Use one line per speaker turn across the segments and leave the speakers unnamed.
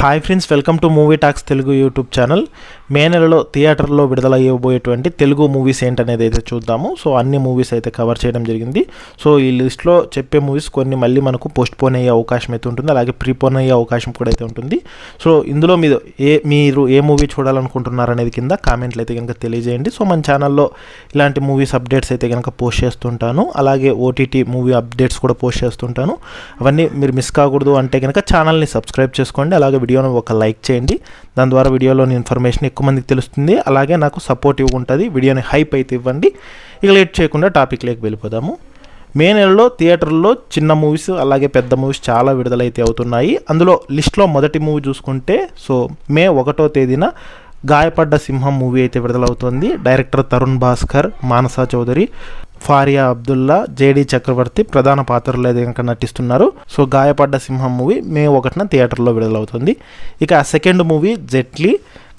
Hi friends, welcome to movie talks Telugu YouTube channel. May నెలలో థియేటర్లో విడుదలయ్యబోయేటువంటి Telugu movies ఏంటనేది అయితే చూద్దాము. సో అన్ని మూవీస్ అయితే కవర్ చేయడం జరిగింది. సో ఈ లిస్ట్లో చెప్పే మూవీస్ కొన్ని మళ్ళీ మనకు పోస్ట్ పోన్ అయ్యే అవకాశం అయితే ఉంటుంది, అలాగే ప్రీపోన్ అయ్యే అవకాశం కూడా అయితే ఉంటుంది. సో ఇందులో మీరు ఏ మూవీ చూడాలనుకుంటున్నారనేది కింద కామెంట్లు అయితే కనుక తెలియజేయండి. సో మన ఛానల్లో ఇలాంటి మూవీస్ అప్డేట్స్ అయితే కనుక పోస్ట్ చేస్తుంటాను, అలాగే ఓటీటీ మూవీ అప్డేట్స్ కూడా పోస్ట్ చేస్తుంటాను. అవన్నీ మీరు మిస్ కాకూడదు అంటే కనుక ఛానల్ని సబ్స్క్రైబ్ చేసుకోండి, అలాగే వీడియోను ఒక లైక్ చేయండి. దాని ద్వారా వీడియోలోని ఇన్ఫర్మేషన్ ఎక్కువ మందికి తెలుస్తుంది, అలాగే నాకు సపోర్టివ్ ఉంటుంది. వీడియోని హైప్ అయితే ఇవ్వండి. ఇక లేట్ చేయకుండా టాపిక్లోకి వెళ్ళిపోదాము. మే నెలలో థియేటర్లో చిన్న మూవీస్ అలాగే పెద్ద మూవీస్ చాలా విడుదలైతే అవుతున్నాయి. అందులో లిస్ట్లో మొదటి మూవీ చూసుకుంటే సో మే 1వ తేదీన గాయపడ్డ సింహం మూవీ అయితే విడుదలవుతుంది. డైరెక్టర్ తరుణ్ భాస్కర్, మానసా చౌదరి, ఫారియా అబ్దుల్లా, జేడి చక్రవర్తి ప్రధాన పాత్రలు అయితే కనుక నటిస్తున్నారు. సో గాయపడ్డ సింహం మూవీ మే 1న థియేటర్లో విడుదలవుతుంది. ఇక second movie Jetlee,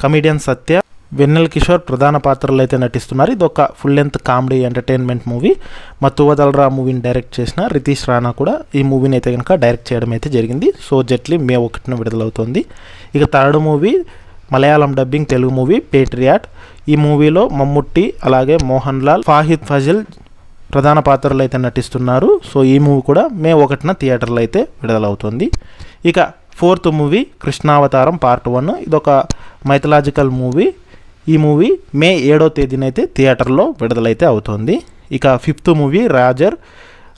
comedian Satya, Vennela Kishore ప్రధాన పాత్రలు అయితే నటిస్తున్నారు. ఇది ఒక full length comedy entertainment movie. మత్తువదలరా మూవీని డైరెక్ట్ చేసిన రితీష్ రాణా కూడా ఈ మూవీని అయితే కనుక డైరెక్ట్ చేయడం అయితే జరిగింది. సో జెట్లీ మే 1న విడుదలవుతుంది. ఇక third movie Malayalam dubbing Telugu movie Patriot. ఈ మూవీలో మమ్ముట్టి, అలాగే మోహన్ లాల్, ఫాహిద్ ఫజిల్ ప్రధాన పాత్రలు అయితే నటిస్తున్నారు. సో ఈ మూవీ కూడా మే 1న థియేటర్లో అయితే విడుదలవుతుంది. ఇక ఫోర్త్ మూవీ కృష్ణావతారం పార్ట్ 1. ఇదొక మైథలాజికల్ మూవీ. ఈ మూవీ మే 7వ తేదీన అయితే థియేటర్లో విడుదలైతే అవుతుంది. ఇక ఫిఫ్త్ మూవీ రాజర్,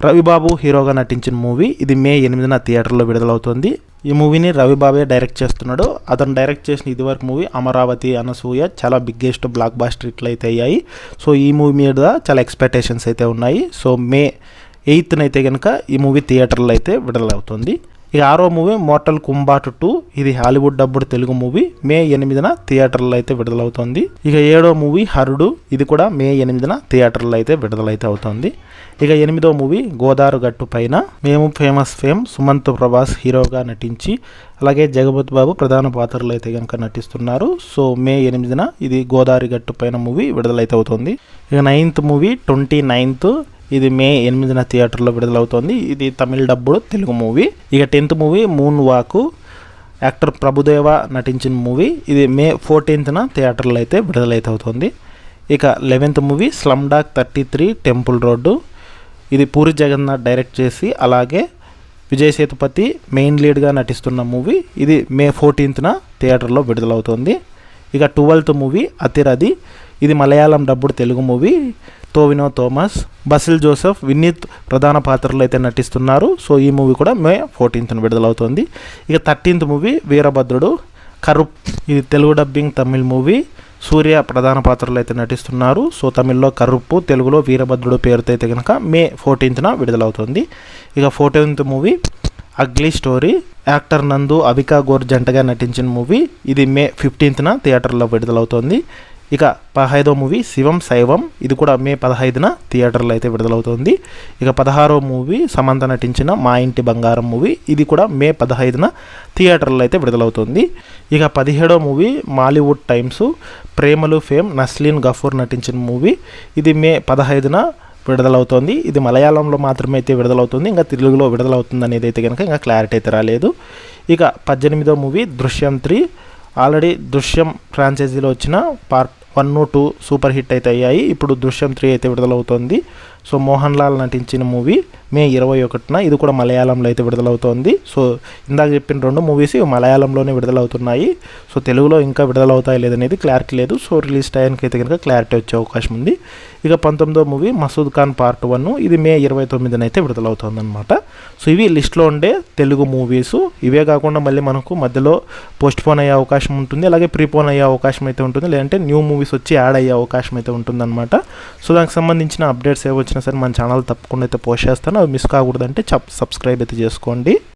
రవిబాబు హీరోగా నటించిన మూవీ. ఇది మే 8న థియేటర్లో విడుదలవుతుంది. ఈ మూవీని రవిబాబే డైరెక్ట్ చేస్తున్నాడు. అతను డైరెక్ట్ చేసిన ఇదివరకు మూవీ అమరావతి, అనసూయ చాలా బిగ్గెస్ట్ బ్లాక్ బాస్టర్ హిట్లు అయితే అయ్యాయి. సో ఈ మూవీ మీద చాలా ఎక్స్పెక్టేషన్స్ అయితే ఉన్నాయి. సో మే 8న అయితే కనుక ఈ మూవీ థియేటర్లో అయితే విడుదలవుతుంది. ఇక 6వ మూవీ మోర్టల్ కుంబాట్ 2. ఇది హాలీవుడ్ డబ్బుడ్ తెలుగు మూవీ. మే 8న థియేటర్లో అయితే విడుదలవుతుంది. ఇక 7వ మూవీ హరుడు. ఇది కూడా మే 8న థియేటర్లో అయితే విడుదలైతే అవుతుంది. ఇక 8వ మూవీ గోదారు గట్టు పైన. మేము ఫేమస్ ఫేమ్ సుమంత్ ప్రభాస్ హీరోగా నటించి, అలాగే జగపతి బాబు ప్రధాన పాత్రలు అయితే కనుక నటిస్తున్నారు. సో మే 8న ఇది గోదావరి గట్టు పైన మూవీ విడుదలైతే అవుతుంది. ఇక 9th మూవీ 29th. ఇది మే 8న థియేటర్లో విడుదలవుతుంది. ఇది తమిళ డబ్బుడు తెలుగు మూవీ. ఇక 10th movie moon walk. Actor Prabhudeva నటించిన మూవీ. ఇది మే 14న థియేటర్లో అయితే విడుదలైతే అవుతుంది. ఇక 11th movie slum dog 33 temple road. ఇది పూరి జగన్నాథ్ డైరెక్ట్ చేసి, అలాగే విజయ్ సేతుపతి మెయిన్ లీడ్గా నటిస్తున్న మూవీ. ఇది మే 14న థియేటర్లో విడుదలవుతుంది. ఇక 12th మూవీ అతిరథి. ఇది మలయాళం డబ్బుడు తెలుగు మూవీ. టోవినో థోమస్, బసిల్ జోసెఫ్, వినీత్ ప్రధాన పాత్రలు అయితే నటిస్తున్నారు. సో ఈ మూవీ కూడా మే 14న విడుదలవుతుంది. ఇక 13th మూవీ వీరభద్రుడు కరుప్. ఇది తెలుగు డబ్బింగ్ తమిళ్ మూవీ. సూర్య ప్రధాన పాత్రలు అయితే నటిస్తున్నారు. సో తమిళ్లో కరుప్పు, తెలుగులో వీరభద్రుడు పేరుతో అయితే కనుక మే 14న విడుదలవుతుంది. ఇక 14th movie ugly story. Actor నందు, అవికా గోర్ జంటగా నటించిన మూవీ. ఇది మే 15న థియేటర్లో విడుదలవుతుంది. ఇక 15వ మూవీ శివం శైవం. ఇది కూడా మే 15న థియేటర్లో అయితే విడుదలవుతుంది. ఇక 16వ మూవీ సమంత నటించిన మా ఇంటి బంగారం మూవీ. ఇది కూడా మే 15న థియేటర్లో అయితే విడుదలవుతుంది. ఇక 17వ మూవీ మాలీవుడ్ టైమ్స్. ప్రేమలు ఫేమ్ నస్లీన్ గఫూర్ నటించిన మూవీ. ఇది మే 15న విడుదలవుతుంది. ఇది మలయాళంలో మాత్రమే అయితే విడుదలవుతుంది, ఇంకా తెలుగులో విడుదలవుతుంది అనేది అయితే కనుక ఇంకా క్లారిటీ అయితే రాలేదు. ఇక 18వ మూవీ దృశ్యం 3. ఆల్రెడీ దృశ్యం ఫ్రాంచైజీలో వచ్చిన పార్ట్ 1, 2 సూపర్ హిట్ అయితే అయ్యాయి. ఇప్పుడు దృశ్యం 3 అయితే విడుదలవుతోంది. సో మోహన్ లాల్ నటించిన మూవీ మే 21న. ఇది కూడా మలయాళంలో అయితే విడుదలవుతోంది. సో ఇందాక చెప్పిన 2 మూవీస్ మలయాళంలోనే విడుదలవుతున్నాయి. సో తెలుగులో ఇంకా విడుదలవుతాయి లేదనేది క్లారిటీ లేదు. సో రిలీజ్ టైంకి అయితే కనుక క్లారిటీ వచ్చే అవకాశం ఉంది. ఇక 19వ మూవీ మసూద్ ఖాన్ పార్ట్ 1. ఇది మే 29న అయితే విడుదలవుతుంది అనమాట. సో ఇవి లిస్ట్లో ఉండే తెలుగు మూవీస్. ఇవే కాకుండా మళ్ళీ మనకు మధ్యలో పోస్ట్ పోన్ అయ్యే అవకాశం ఉంటుంది, అలాగే ప్రీపోన్ అయ్యే అవకాశం అయితే ఉంటుంది, లేదంటే న్యూ మూవీస్ వచ్చి యాడ్ అయ్యే అవకాశం అయితే ఉంటుందన్నమాట. సో దానికి సంబంధించిన అప్డేట్స్ ఏవో వచ్చినా సరే మన ఛానల్ తప్పకుండా అయితే పోస్ట్ చేస్తాను. అవి మిస్ కాకూడదంటే సబ్స్క్రైబ్ అయితే చేసుకోండి.